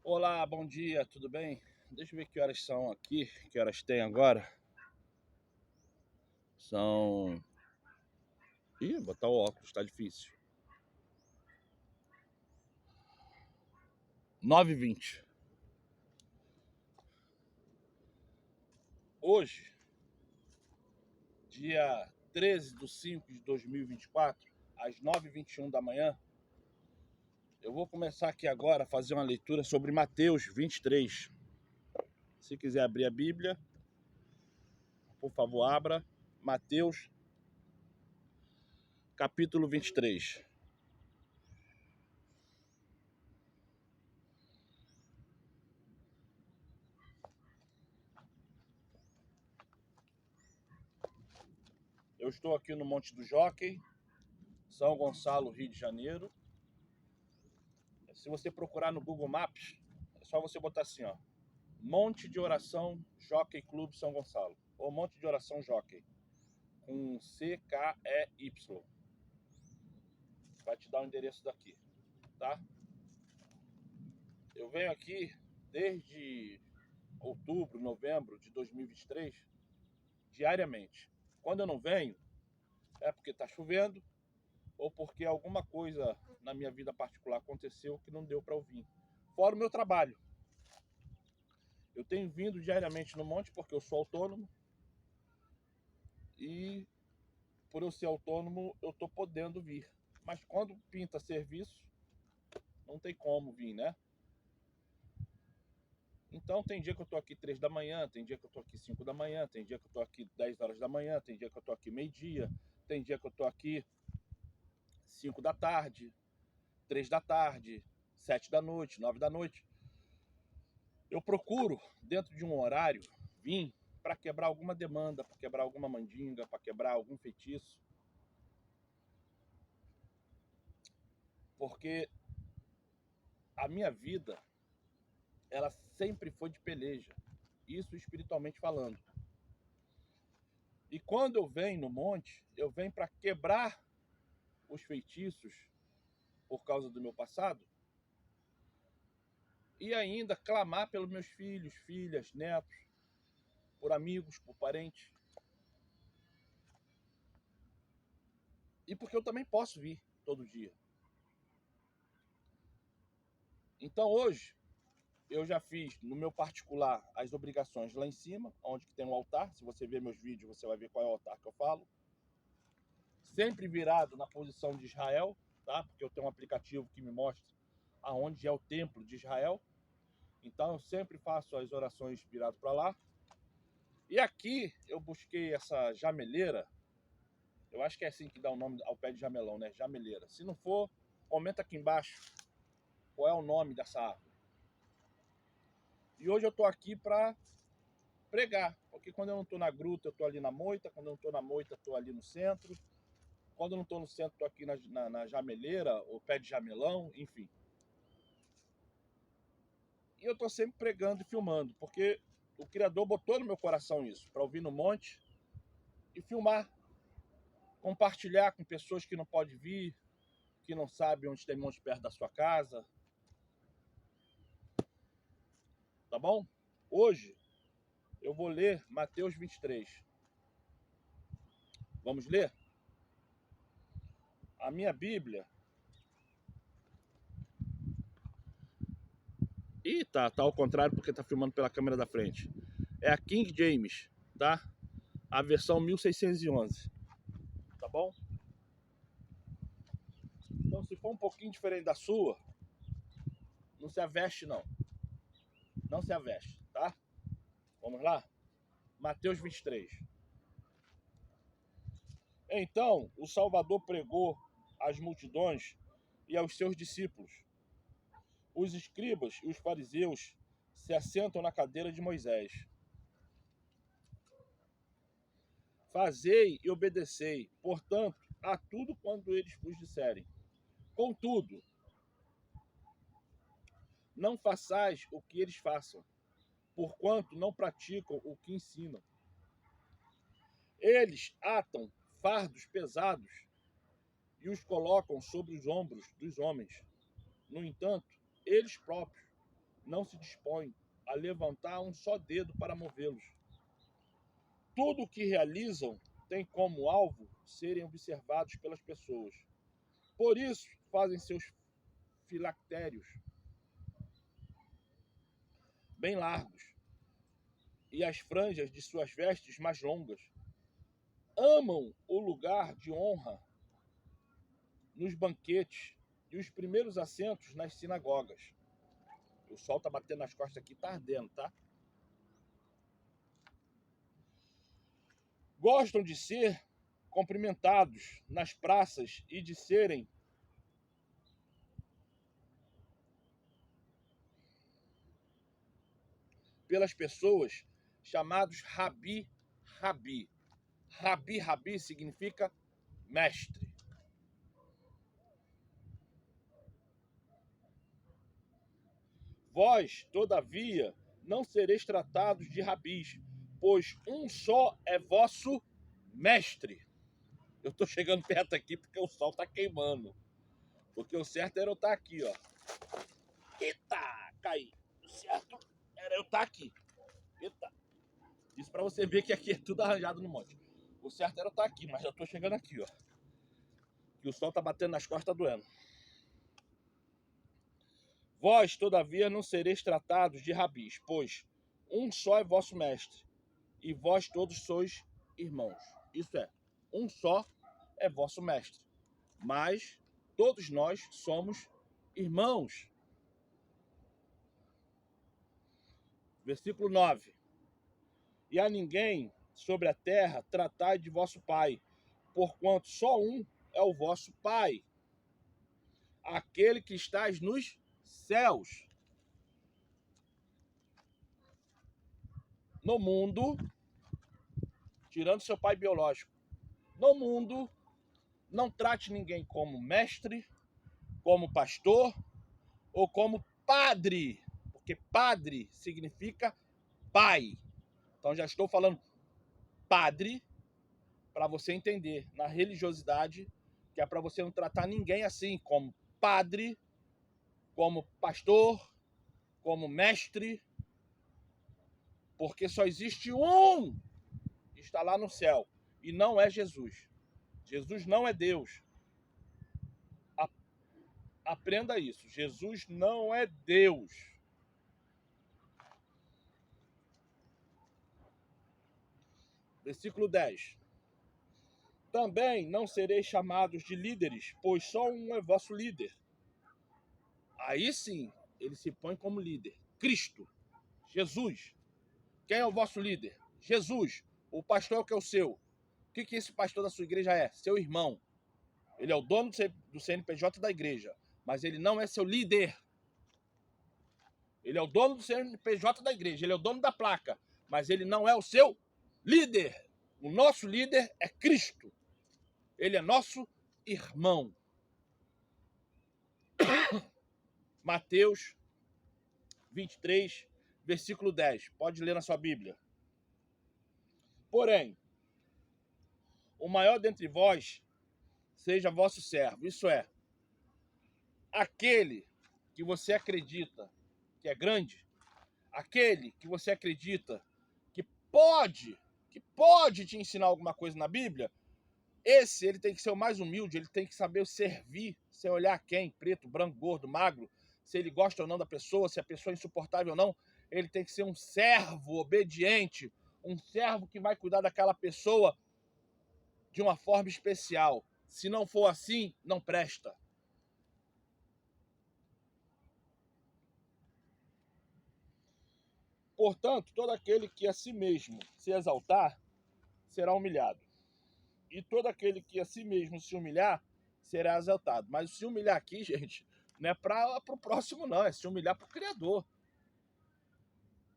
Olá, bom dia, tudo bem? Deixa eu ver que horas são aqui, que horas tem agora. São. Ih, botar o óculos, tá difícil. 9h20. Hoje, dia 13/5/2024, às 9h21 da manhã, eu vou começar aqui agora a fazer uma leitura sobre Mateus 23. Se quiser abrir a Bíblia, por favor, abra. Mateus, capítulo 23. Eu estou aqui no Monte do Jockey, São Gonçalo, Rio de Janeiro. Se você procurar no Google Maps, é só você botar assim, ó, Monte de Oração Jockey Clube São Gonçalo, ou Monte de Oração Jockey, com CKEY. Vai te dar o endereço daqui, tá? Eu venho aqui desde outubro, novembro de 2023, diariamente. Quando eu não venho, é porque tá chovendo ou porque alguma coisa na minha vida particular aconteceu que não deu para eu vir. Fora o meu trabalho. Eu tenho vindo diariamente no monte porque eu sou autônomo e por eu ser autônomo eu tô podendo vir. Mas quando pinta serviço, não tem como vir, né? Então tem dia que eu tô aqui 3 da manhã, tem dia que eu tô aqui 5 da manhã, tem dia que eu tô aqui 10 horas da manhã, tem dia que eu tô aqui meio-dia, tem dia que eu tô aqui 5 da tarde, 3 da tarde, 7 da noite, 9 da noite. Eu procuro, dentro de um horário, vir para quebrar alguma demanda, para quebrar alguma mandinga, para quebrar algum feitiço. Porque a minha vida, ela sempre foi de peleja. Isso espiritualmente falando. E quando eu venho no monte, eu venho para quebrar os feitiços por causa do meu passado e ainda clamar pelos meus filhos, filhas, netos, por amigos, por parentes. E porque eu também posso vir todo dia. Então hoje eu já fiz no meu particular as obrigações lá em cima, onde que tem um altar. Se você ver meus vídeos, você vai ver qual é o altar que eu falo. Sempre virado na posição de Israel, tá? Porque eu tenho um aplicativo que me mostra aonde é o templo de Israel. Então eu sempre faço as orações virado para lá. E aqui eu busquei essa jameleira. Eu acho que é assim que dá o nome ao pé de jamelão, né? Jameleira. Se não for, comenta aqui embaixo qual é o nome dessa árvore. E hoje eu tô aqui para pregar, porque quando eu não tô na gruta, eu tô ali na moita, quando eu não tô na moita, eu tô ali no centro, quando eu não tô no centro, tô aqui na jameleira, ou pé de jamelão, enfim. E eu tô sempre pregando e filmando, porque o Criador botou no meu coração isso, para ouvir no monte e filmar, compartilhar com pessoas que não podem vir, que não sabem onde tem monte perto da sua casa, tá bom? Hoje eu vou ler Mateus 23. Vamos ler? A minha Bíblia. Ih, tá ao contrário porque tá filmando pela câmera da frente. É a King James, tá? A versão 1611, tá bom? Então se for um pouquinho diferente da sua, não se aveste não. Não se aveste, tá? Vamos lá? Mateus 23. Então, o Salvador pregou às multidões e aos seus discípulos. Os escribas e os fariseus se assentam na cadeira de Moisés. Fazei e obedecei, portanto, a tudo quanto eles vos disserem. Contudo, não façais o que eles façam, porquanto não praticam o que ensinam. Eles atam fardos pesados e os colocam sobre os ombros dos homens. No entanto, eles próprios não se dispõem a levantar um só dedo para movê-los. Tudo o que realizam tem como alvo serem observados pelas pessoas. Por isso, fazem seus filactérios bem largos e as franjas de suas vestes mais longas. Amam o lugar de honra nos banquetes e os primeiros assentos nas sinagogas. O sol tá batendo nas costas aqui, tá ardendo, tá? Gostam de ser cumprimentados nas praças e de serem pelas pessoas chamados Rabi, Rabi. Rabi, Rabi significa mestre. Vós, todavia, não sereis tratados de rabis, pois um só é vosso mestre. Eu estou chegando perto aqui porque o sol está queimando. Porque o certo era eu estar aqui, ó. Eita, caí. O certo era eu estar aqui. Eita. Isso para você ver que aqui é tudo arranjado no monte. O certo era eu estar aqui, mas eu estou chegando aqui, ó. Que o sol está batendo nas costas, tá doendo. Vós, todavia, não sereis tratados de rabis, pois um só é vosso mestre, e vós todos sois irmãos. Isso é, um só é vosso mestre, mas todos nós somos irmãos. Versículo 9. E a ninguém sobre a terra tratai de vosso pai, porquanto só um é o vosso pai, aquele que estás nos céus. No mundo, tirando seu pai biológico, no mundo, não trate ninguém como mestre, como pastor ou como padre, porque padre significa pai. Então já estou falando padre para você entender na religiosidade, que é para você não tratar ninguém assim, como padre, como pastor, como mestre, porque só existe um que está lá no céu e não é Jesus. Jesus não é Deus. Aprenda isso. Jesus não é Deus. Versículo 10. Também não sereis chamados de líderes, pois só um é vosso líder. Aí sim, ele se põe como líder. Cristo, Jesus. Quem é o vosso líder? Jesus. O pastor é o que é o seu. O que esse pastor da sua igreja é? Seu irmão. Ele é o dono do CNPJ da igreja, mas ele não é seu líder. Ele é o dono do CNPJ da igreja, ele é o dono da placa, mas ele não é o seu líder. O nosso líder é Cristo. Ele é nosso irmão. Mateus 23, versículo 10. Pode ler na sua Bíblia. Porém, o maior dentre vós seja vosso servo. Isso é, aquele que você acredita que é grande, aquele que você acredita que pode te ensinar alguma coisa na Bíblia, esse ele tem que ser o mais humilde, ele tem que saber servir, sem olhar quem, preto, branco, gordo, magro, se ele gosta ou não da pessoa, se a pessoa é insuportável ou não, ele tem que ser um servo obediente, um servo que vai cuidar daquela pessoa de uma forma especial. Se não for assim, não presta. Portanto, todo aquele que a si mesmo se exaltar, será humilhado. E todo aquele que a si mesmo se humilhar, será exaltado. Mas se humilhar aqui, gente, não é para o próximo, não. É se humilhar para o Criador.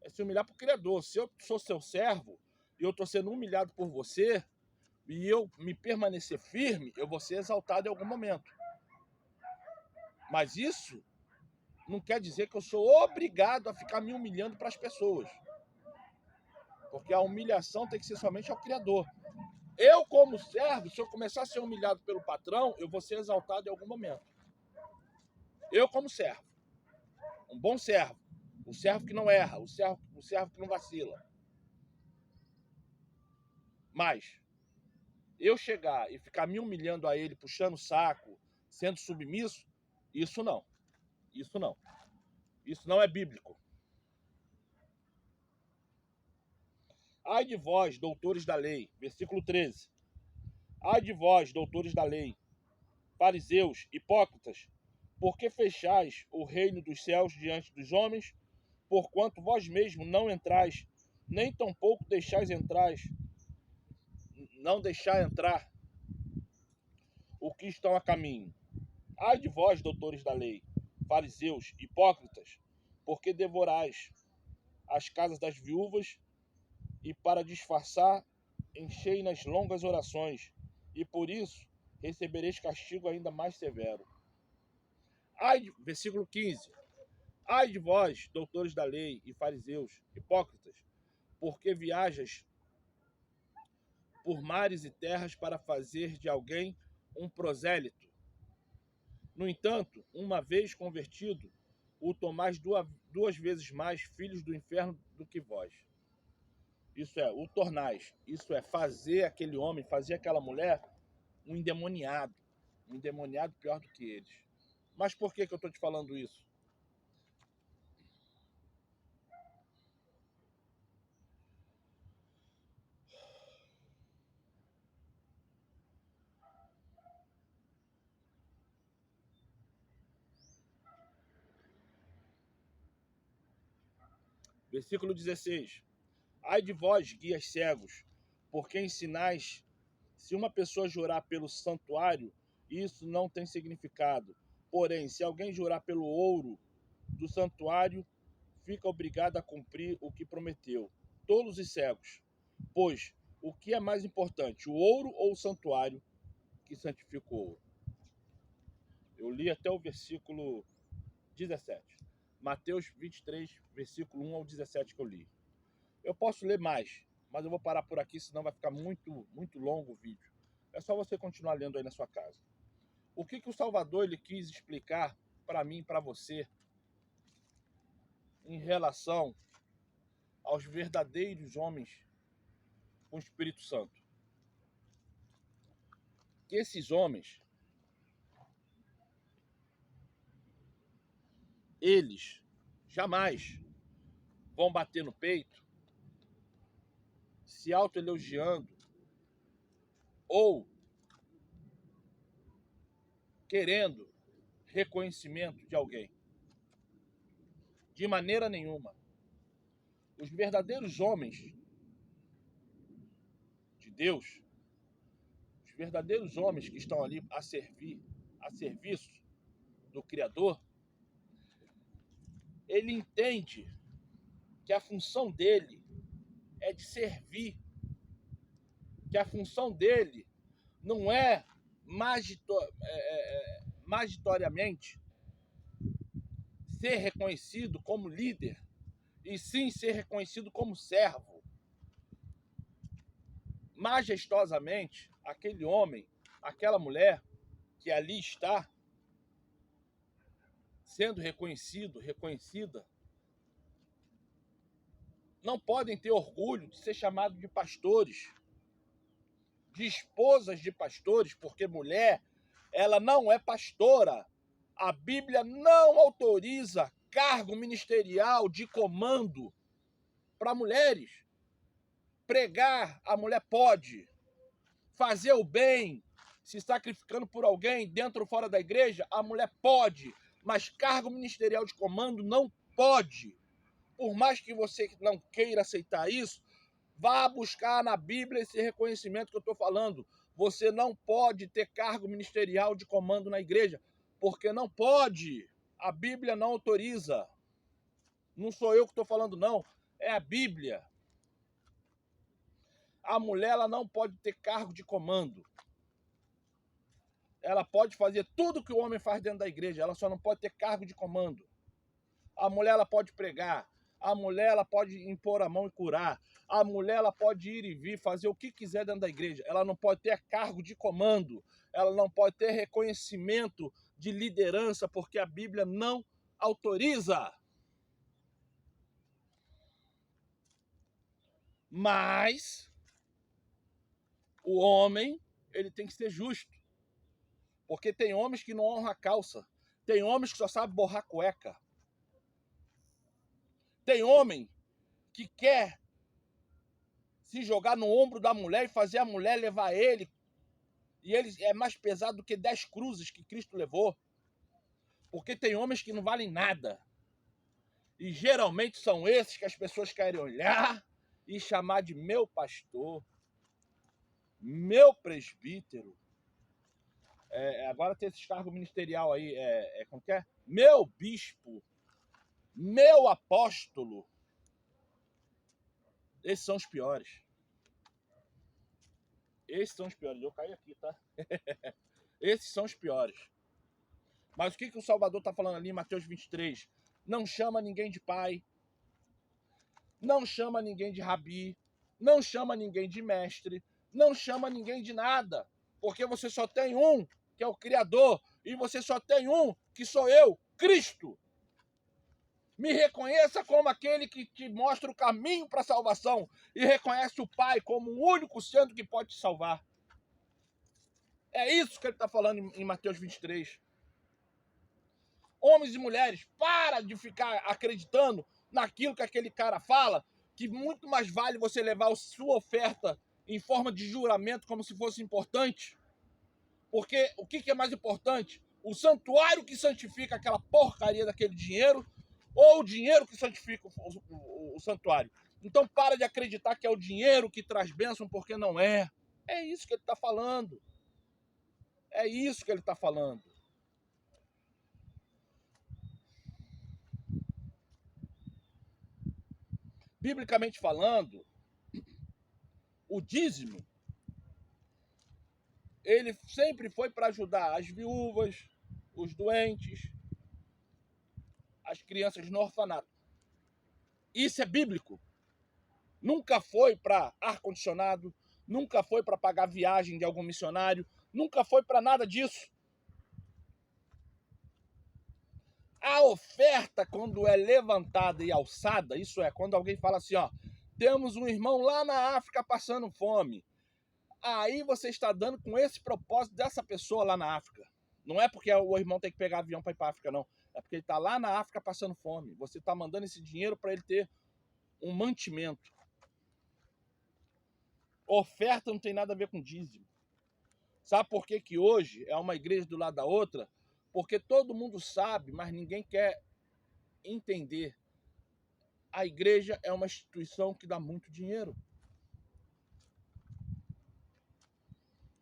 É se humilhar para o Criador. Se eu sou seu servo e eu estou sendo humilhado por você, e eu me permanecer firme, eu vou ser exaltado em algum momento. Mas isso não quer dizer que eu sou obrigado a ficar me humilhando para as pessoas. Porque a humilhação tem que ser somente ao Criador. Eu, como servo, se eu começar a ser humilhado pelo patrão, eu vou ser exaltado em algum momento. Eu, como servo, um bom servo, O servo que não erra, o servo que não vacila. Mas eu chegar e ficar me humilhando a ele, puxando o saco, sendo submisso, isso não. Isso não. Isso não é bíblico. Ai de vós, doutores da lei, versículo 13. Ai de vós, doutores da lei, fariseus, hipócritas, porque fechais o reino dos céus diante dos homens, porquanto vós mesmos não entrais, nem tampouco deixais entrar, não deixar entrar o que estão a caminho. Ai de vós, doutores da lei, fariseus, hipócritas, porque devorais as casas das viúvas e para disfarçar enchei nas longas orações, e por isso recebereis castigo ainda mais severo. Versículo 15. Ai de vós, doutores da lei e fariseus, hipócritas, porque viajas por mares e terras para fazer de alguém um prosélito. No entanto, uma vez convertido, o tomais duas vezes mais filhos do inferno do que vós. Isso é, o tornais. Isso é, fazer aquele homem, fazer aquela mulher um endemoniado. Um endemoniado pior do que eles. Mas por que eu estou te falando isso? Versículo 16. Ai de vós, guias cegos, porque ensinais, se uma pessoa jurar pelo santuário, isso não tem significado. Porém, se alguém jurar pelo ouro do santuário, fica obrigado a cumprir o que prometeu. Tolos e cegos. Pois, o que é mais importante, o ouro ou o santuário que santifica o ouro? Eu li até o versículo 17. Mateus 23, versículo 1 ao 17 que eu li. Eu posso ler mais, mas eu vou parar por aqui, senão vai ficar muito, muito longo o vídeo. É só você continuar lendo aí na sua casa. O que o Salvador ele quis explicar para mim e para você em relação aos verdadeiros homens com o Espírito Santo? Que esses homens, eles jamais vão bater no peito, se autoelogiando ou querendo reconhecimento de alguém. De maneira nenhuma. Os verdadeiros homens de Deus, os verdadeiros homens que estão ali a serviço do Criador, ele entende que a função dele é de servir, que a função dele não é magitoriamente ser reconhecido como líder, e sim ser reconhecido como servo. Majestosamente, aquele homem, aquela mulher que ali está sendo reconhecido, reconhecida, não podem ter orgulho de ser chamado de pastores, de esposas de pastores, porque mulher, ela não é pastora. A Bíblia não autoriza cargo ministerial de comando para mulheres. Pregar, a mulher pode. Fazer o bem, se sacrificando por alguém dentro ou fora da igreja, a mulher pode. Mas cargo ministerial de comando não pode. Por mais que você não queira aceitar isso, vá buscar na Bíblia esse reconhecimento que eu estou falando. Você não pode ter cargo ministerial de comando na igreja, porque não pode. A Bíblia não autoriza. Não sou eu que estou falando, não. É a Bíblia. A mulher ela não pode ter cargo de comando. Ela pode fazer tudo que o homem faz dentro da igreja, ela só não pode ter cargo de comando. A mulher ela pode pregar, a mulher ela pode impor a mão e curar, a mulher ela pode ir e vir, fazer o que quiser dentro da igreja. Ela não pode ter cargo de comando, ela não pode ter reconhecimento de liderança, porque a Bíblia não autoriza. Mas o homem, ele tem que ser justo. Porque tem homens que não honram a calça. Tem homens que só sabem borrar cueca. Tem homem que quer se jogar no ombro da mulher e fazer a mulher levar ele. E ele é mais pesado do que 10 cruzes que Cristo levou. Porque tem homens que não valem nada. E geralmente são esses que as pessoas querem olhar e chamar de meu pastor, meu presbítero. Agora tem esses cargos ministerial aí, como que é? Meu bispo, meu apóstolo. Esses são os piores. Esses são os piores. Eu caí aqui, tá? Esses são os piores. Mas o que o Salvador está falando ali em Mateus 23? Não chama ninguém de pai. Não chama ninguém de rabi. Não chama ninguém de mestre. Não chama ninguém de nada. Porque você só tem um, que é o Criador. E você só tem um, que sou eu, Cristo. Me reconheça como aquele que te mostra o caminho para a salvação. E reconhece o Pai como o único santo que pode te salvar. É isso que ele está falando em Mateus 23. Homens e mulheres, para de ficar acreditando naquilo que aquele cara fala, que muito mais vale você levar a sua oferta em forma de juramento como se fosse importante. Porque o que é mais importante? O santuário que santifica aquela porcaria daquele dinheiro ou o dinheiro que santifica o santuário? Então para de acreditar que é o dinheiro que traz bênção, porque não é. É isso que ele está falando. É isso que ele está falando. Biblicamente falando, o dízimo, ele sempre foi para ajudar as viúvas, os doentes, as crianças no orfanato. Isso é bíblico. Nunca foi para ar-condicionado, nunca foi para pagar viagem de algum missionário, nunca foi para nada disso. A oferta, quando é levantada e alçada, isso é, quando alguém fala assim, ó, temos um irmão lá na África passando fome. Aí você está dando com esse propósito dessa pessoa lá na África. Não é porque o irmão tem que pegar avião para ir para a África, não. É porque ele está lá na África passando fome. Você está mandando esse dinheiro para ele ter um mantimento. Oferta não tem nada a ver com dízimo. Sabe por que que hoje é uma igreja do lado da outra? Porque todo mundo sabe, mas ninguém quer entender. A igreja é uma instituição que dá muito dinheiro.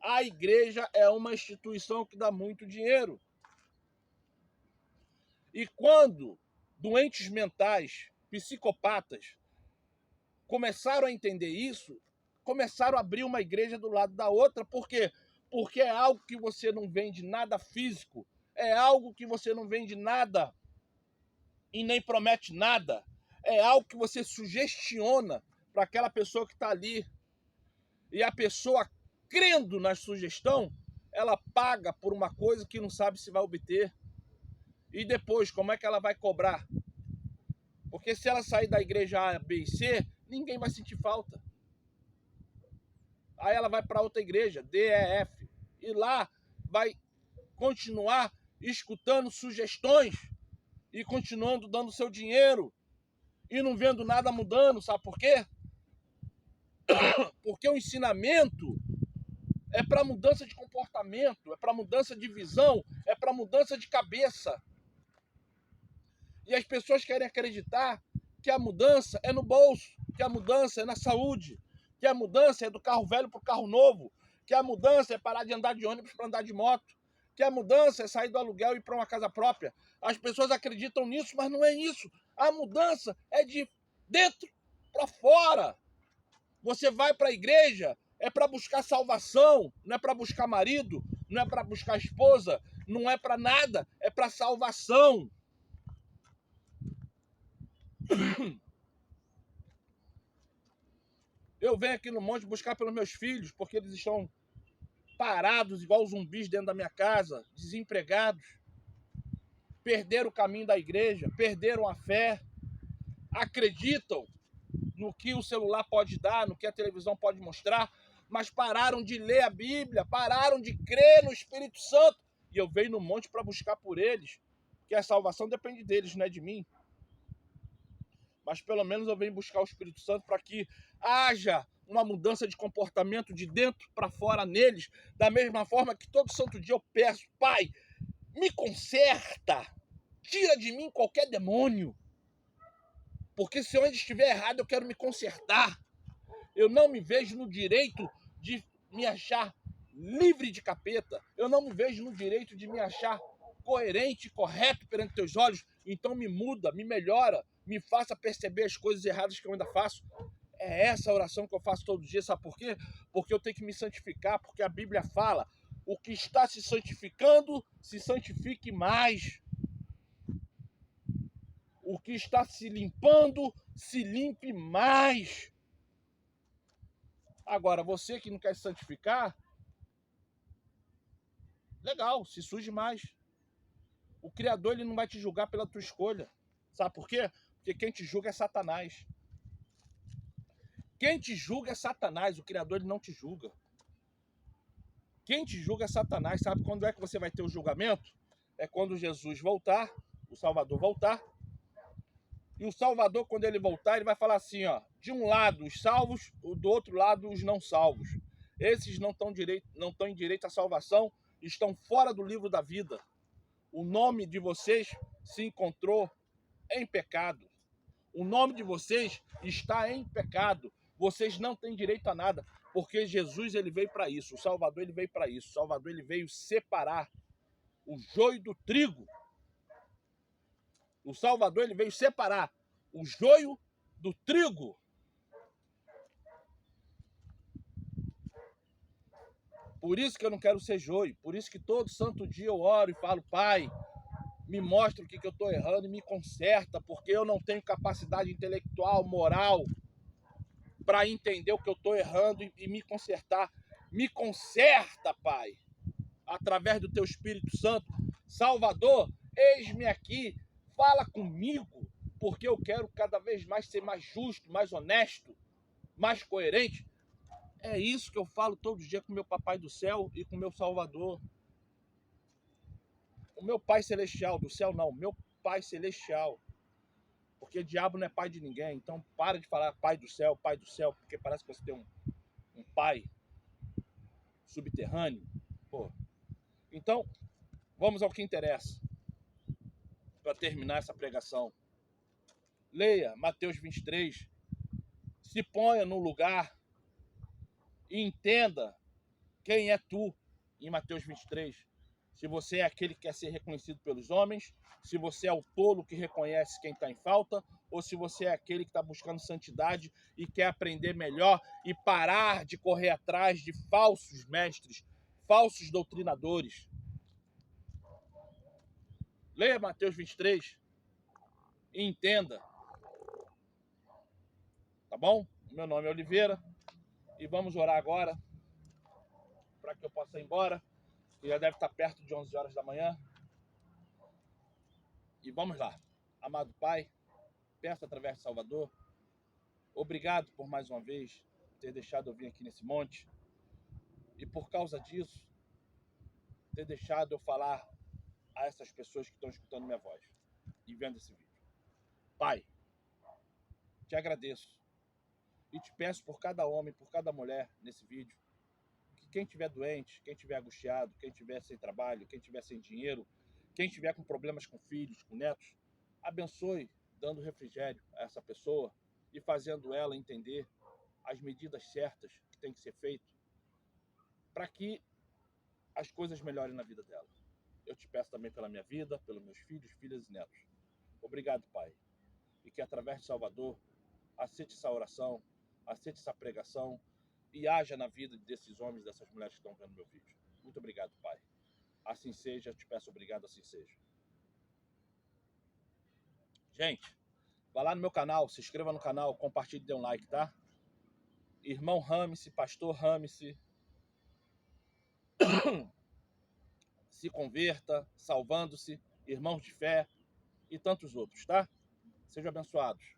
A igreja é uma instituição que dá muito dinheiro. E quando doentes mentais, psicopatas, começaram a entender isso, começaram a abrir uma igreja do lado da outra. Por quê? Porque é algo que você não vende nada físico, é algo que você não vende nada e nem promete nada. É algo que você sugestiona para aquela pessoa que está ali. E a pessoa, crendo na sugestão, ela paga por uma coisa que não sabe se vai obter. E depois, como é que ela vai cobrar? Porque se ela sair da igreja A, B e C, ninguém vai sentir falta. Aí ela vai para outra igreja, D, E, F. E lá vai continuar escutando sugestões e continuando dando seu dinheiro e não vendo nada mudando. Sabe por quê? Porque o ensinamento é para mudança de comportamento, é para mudança de visão, é para mudança de cabeça. E as pessoas querem acreditar que a mudança é no bolso, que a mudança é na saúde, que a mudança é do carro velho para o carro novo, que a mudança é parar de andar de ônibus para andar de moto, que a mudança é sair do aluguel e ir para uma casa própria. As pessoas acreditam nisso, mas não é isso. A mudança é de dentro para fora. Você vai para a igreja, é para buscar salvação, não é para buscar marido, não é para buscar esposa, não é para nada, é para salvação. Eu venho aqui no monte buscar pelos meus filhos, porque eles estão parados igual zumbis dentro da minha casa, desempregados, perderam o caminho da igreja, perderam a fé, acreditam no que o celular pode dar, no que a televisão pode mostrar, mas pararam de ler a Bíblia, pararam de crer no Espírito Santo. E eu venho no monte para buscar por eles, que a salvação depende deles, não é de mim. Mas pelo menos eu venho buscar o Espírito Santo para que haja uma mudança de comportamento de dentro para fora neles, da mesma forma que todo santo dia eu peço: Pai, me conserta, tira de mim qualquer demônio, porque se onde estiver errado eu quero me consertar. Eu não me vejo no direito de me achar livre de capeta, eu não me vejo no direito de me achar coerente e correto perante teus olhos. Então me muda, me melhora, me faça perceber as coisas erradas que eu ainda faço. É essa a oração que eu faço todo dia, sabe por quê? Porque eu tenho que me santificar, porque a Bíblia fala: o que está se santificando, se santifique mais. O que está se limpando, se limpe mais. Agora, você que não quer se santificar, legal, se suje mais. O Criador, ele não vai te julgar pela tua escolha. Sabe por quê? Porque quem te julga é Satanás. Quem te julga é Satanás, o Criador, ele não te julga. Quem te julga é Satanás. Sabe quando é que você vai ter o julgamento? É quando Jesus voltar, o Salvador voltar. E o Salvador, quando ele voltar, ele vai falar assim, ó: de um lado os salvos, do outro lado os não salvos. Esses não estão em direito à salvação, estão fora do livro da vida. O nome de vocês se encontrou em pecado. O nome de vocês está em pecado. Vocês não têm direito a nada, porque Jesus, ele veio para isso. O Salvador, ele veio para isso. O Salvador, ele veio separar o joio do trigo. O Salvador, ele veio separar o joio do trigo. Por isso que eu não quero ser joio. Por isso que todo santo dia eu oro e falo: Pai, me mostra o que eu estou errando e me conserta, porque eu não tenho capacidade intelectual, moral, para entender o que eu estou errando e me consertar. Me conserta, Pai, através do teu Espírito Santo. Salvador, eis-me aqui, fala comigo, porque eu quero cada vez mais ser mais justo, mais honesto, mais coerente. É isso que eu falo todo dia com meu Papai do céu e com meu Salvador. O meu Pai Celestial, do céu não, meu Pai Celestial. Porque diabo não é pai de ninguém. Então para de falar Pai do céu, porque parece que você tem um pai subterrâneo. Pô. Então, vamos ao que interessa. Para terminar essa pregação. Leia Mateus 23. Se ponha no lugar e entenda quem é tu em Mateus 23. Se você é aquele que quer ser reconhecido pelos homens, se você é o tolo que reconhece quem está em falta, ou se você é aquele que está buscando santidade e quer aprender melhor e parar de correr atrás de falsos mestres, falsos doutrinadores. Leia Mateus 23 e entenda. Tá bom? Meu nome é Oliveira e vamos orar agora para que eu possa ir embora. Já deve estar perto de 11 horas da manhã. E vamos lá. Amado Pai, peço através de Salvador, obrigado por mais uma vez ter deixado eu vir aqui nesse monte. E por causa disso, ter deixado eu falar a essas pessoas que estão escutando minha voz e vendo esse vídeo. Pai, te agradeço. E te peço por cada homem, por cada mulher nesse vídeo, que quem estiver doente, quem estiver angustiado, quem estiver sem trabalho, quem estiver sem dinheiro, quem estiver com problemas com filhos, com netos, abençoe dando refrigério a essa pessoa e fazendo ela entender as medidas certas que tem que ser feito para que as coisas melhorem na vida dela. Eu te peço também pela minha vida, pelos meus filhos, filhas e netos. Obrigado, Pai. E que através de Salvador, aceite essa oração, aceite essa pregação e haja na vida desses homens e dessas mulheres que estão vendo meu vídeo. Muito obrigado, Pai. Assim seja, eu te peço obrigado, assim seja. Gente, vá lá no meu canal, se inscreva no canal, compartilhe e dê um like, tá? Irmão Rames, pastor Rames, se converta, salvando-se, irmãos de fé e tantos outros, tá? Sejam abençoados.